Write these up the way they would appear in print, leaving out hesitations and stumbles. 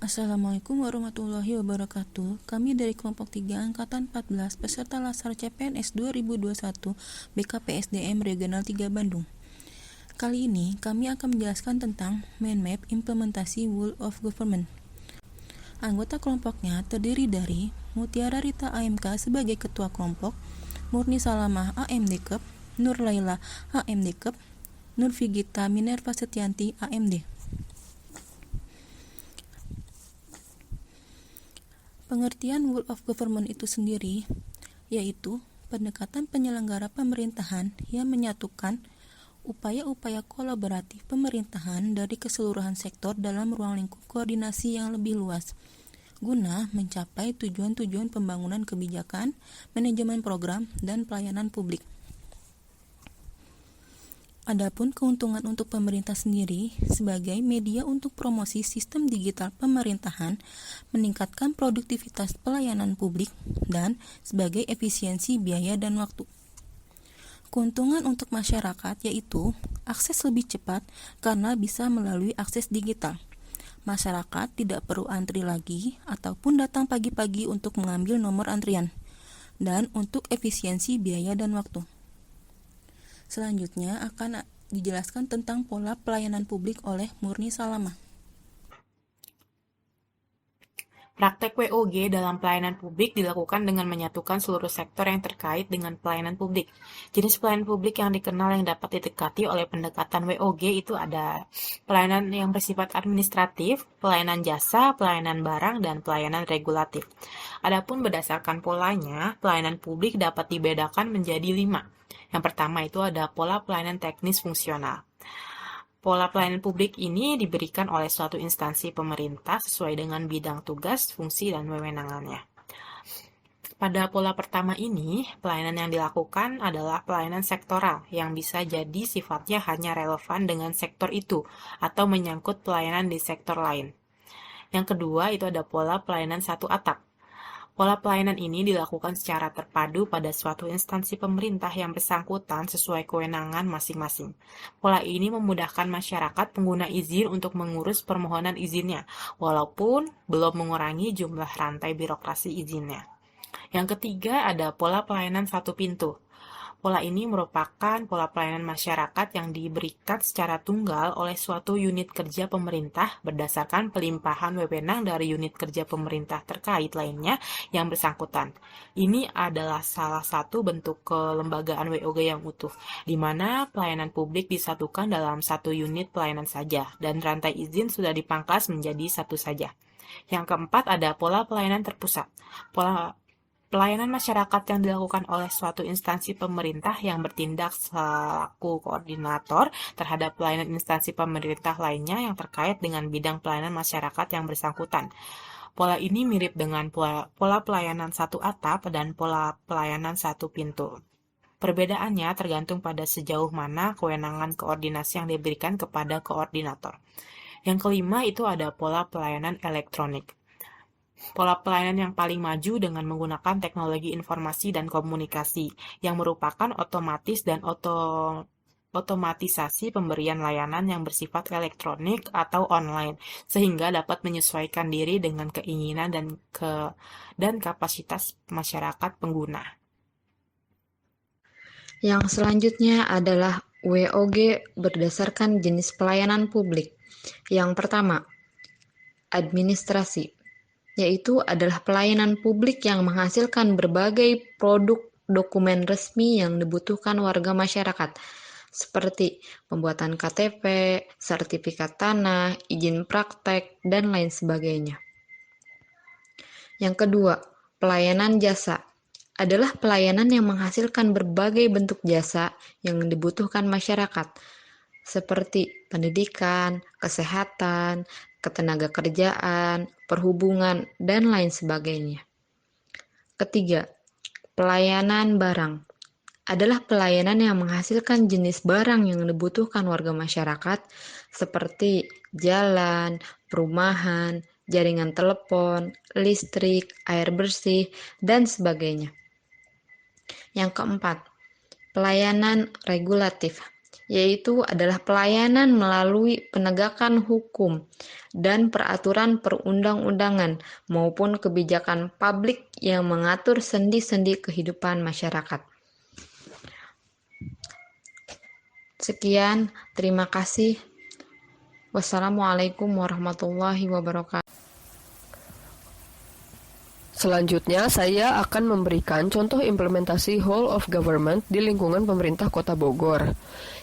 Assalamualaikum warahmatullahi wabarakatuh. Kami dari kelompok 3 Angkatan 14 peserta Lasar CPNS 2021 BKPSDM Regional 3 Bandung. Kali ini kami akan menjelaskan tentang Mind Map implementasi Whole of Government. Anggota kelompoknya terdiri dari Mutiara Rita AMK sebagai ketua kelompok, Murni Salamah AMD-Kep, Nur Laila AMD-Kep, Nur Vigita Minerva Setianti AMD. Pengertian Whole of Government itu sendiri yaitu pendekatan penyelenggara pemerintahan yang menyatukan upaya-upaya kolaboratif pemerintahan dari keseluruhan sektor dalam ruang lingkup koordinasi yang lebih luas guna mencapai tujuan-tujuan pembangunan kebijakan, manajemen program, dan pelayanan publik. Adapun keuntungan untuk pemerintah sendiri sebagai media untuk promosi sistem digital pemerintahan, meningkatkan produktivitas pelayanan publik, dan sebagai efisiensi biaya dan waktu. Keuntungan untuk masyarakat yaitu akses lebih cepat karena bisa melalui akses digital. Masyarakat tidak perlu antri lagi ataupun datang pagi-pagi untuk mengambil nomor antrian. Dan untuk efisiensi biaya dan waktu. Selanjutnya akan dijelaskan tentang pola pelayanan publik oleh Murni Salamah. Praktek WOG dalam pelayanan publik dilakukan dengan menyatukan seluruh sektor yang terkait dengan pelayanan publik. Jenis pelayanan publik yang dikenal yang dapat didekati oleh pendekatan WOG itu ada pelayanan yang bersifat administratif, pelayanan jasa, pelayanan barang, dan pelayanan regulatif. Adapun berdasarkan polanya, pelayanan publik dapat dibedakan menjadi 5. Yang pertama itu ada pola pelayanan teknis fungsional. Pola pelayanan publik ini diberikan oleh suatu instansi pemerintah sesuai dengan bidang tugas, fungsi, dan wewenangannya. Pada pola pertama ini, pelayanan yang dilakukan adalah pelayanan sektoral yang bisa jadi sifatnya hanya relevan dengan sektor itu atau menyangkut pelayanan di sektor lain. Yang kedua itu ada pola pelayanan satu atap. Pola pelayanan ini dilakukan secara terpadu pada suatu instansi pemerintah yang bersangkutan sesuai kewenangan masing-masing. Pola ini memudahkan masyarakat pengguna izin untuk mengurus permohonan izinnya, walaupun belum mengurangi jumlah rantai birokrasi izinnya. Yang ketiga ada pola pelayanan satu pintu. Pola ini merupakan pola pelayanan masyarakat yang diberikan secara tunggal oleh suatu unit kerja pemerintah berdasarkan pelimpahan wewenang dari unit kerja pemerintah terkait lainnya yang bersangkutan. Ini adalah salah satu bentuk kelembagaan WOG yang utuh, di mana pelayanan publik disatukan dalam satu unit pelayanan saja, dan rantai izin sudah dipangkas menjadi satu saja. Yang keempat ada pola pelayanan terpusat. Pelayanan masyarakat yang dilakukan oleh suatu instansi pemerintah yang bertindak selaku koordinator terhadap pelayanan instansi pemerintah lainnya yang terkait dengan bidang pelayanan masyarakat yang bersangkutan. Pola ini mirip dengan pola pelayanan satu atap dan pola pelayanan satu pintu. Perbedaannya tergantung pada sejauh mana kewenangan koordinasi yang diberikan kepada koordinator. Yang kelima itu ada pola pelayanan elektronik. Pola pelayanan yang paling maju dengan menggunakan teknologi informasi dan komunikasi yang merupakan otomatis dan otomatisasi pemberian layanan yang bersifat elektronik atau online sehingga dapat menyesuaikan diri dengan keinginan dan kapasitas masyarakat pengguna. Yang selanjutnya adalah WOG berdasarkan jenis pelayanan publik. Yang pertama, administrasi, yaitu adalah pelayanan publik yang menghasilkan berbagai produk dokumen resmi yang dibutuhkan warga masyarakat, seperti pembuatan KTP, sertifikat tanah, izin praktek, dan lain sebagainya. Yang kedua, pelayanan jasa adalah pelayanan yang menghasilkan berbagai bentuk jasa yang dibutuhkan masyarakat, seperti pendidikan, kesehatan, ketenaga kerjaan, perhubungan, dan lain sebagainya. Ketiga, pelayanan barang adalah pelayanan yang menghasilkan jenis barang yang dibutuhkan warga masyarakat seperti jalan, perumahan, jaringan telepon, listrik, air bersih, dan sebagainya. Yang keempat, pelayanan regulatif, yaitu adalah pelayanan melalui penegakan hukum dan peraturan perundang-undangan maupun kebijakan publik yang mengatur sendi-sendi kehidupan masyarakat. Sekian, terima kasih. Wassalamualaikum warahmatullahi wabarakatuh. Selanjutnya, saya akan memberikan contoh implementasi whole of government di lingkungan pemerintah Kota Bogor.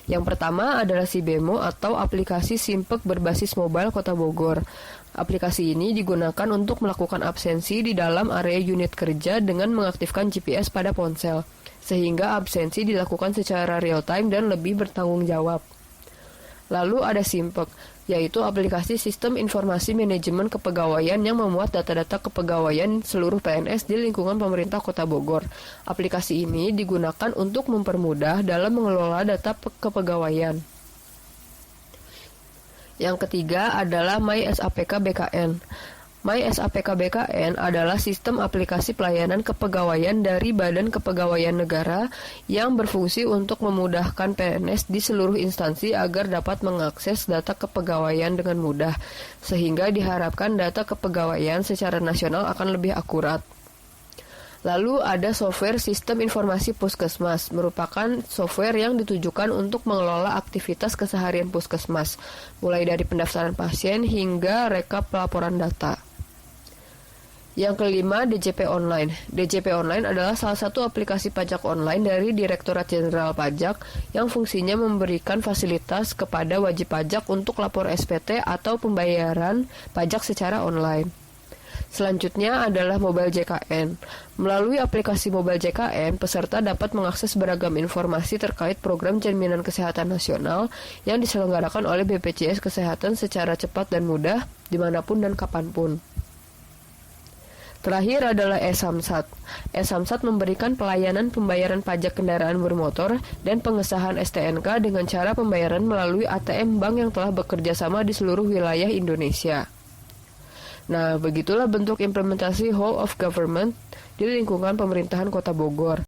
Yang pertama adalah SIBEMO atau aplikasi Simpek berbasis mobile Kota Bogor. Aplikasi ini digunakan untuk melakukan absensi di dalam area unit kerja dengan mengaktifkan GPS pada ponsel, sehingga absensi dilakukan secara real-time dan lebih bertanggung jawab. Lalu ada Simpek, yaitu aplikasi Sistem Informasi Manajemen Kepegawaian yang memuat data-data kepegawaian seluruh PNS di lingkungan pemerintah Kota Bogor. Aplikasi ini digunakan untuk mempermudah dalam mengelola data kepegawaian. Yang ketiga adalah MySAPK BKN. MySAPK BKN adalah sistem aplikasi pelayanan kepegawaian dari Badan Kepegawaian Negara yang berfungsi untuk memudahkan PNS di seluruh instansi agar dapat mengakses data kepegawaian dengan mudah, sehingga diharapkan data kepegawaian secara nasional akan lebih akurat. Lalu ada software Sistem Informasi Puskesmas, merupakan software yang ditujukan untuk mengelola aktivitas keseharian puskesmas, mulai dari pendaftaran pasien hingga rekap laporan data. Yang kelima, DJP Online. DJP Online adalah salah satu aplikasi pajak online dari Direktorat Jenderal Pajak yang fungsinya memberikan fasilitas kepada wajib pajak untuk lapor SPT atau pembayaran pajak secara online. Selanjutnya adalah Mobile JKN. Melalui aplikasi Mobile JKN, peserta dapat mengakses beragam informasi terkait program Jaminan Kesehatan Nasional yang diselenggarakan oleh BPJS Kesehatan secara cepat dan mudah, dimanapun dan kapanpun. Terakhir adalah e-Samsat. E-Samsat memberikan pelayanan pembayaran pajak kendaraan bermotor dan pengesahan STNK dengan cara pembayaran melalui ATM bank yang telah bekerja sama di seluruh wilayah Indonesia. Nah, begitulah bentuk implementasi whole of government di lingkungan pemerintahan Kota Bogor.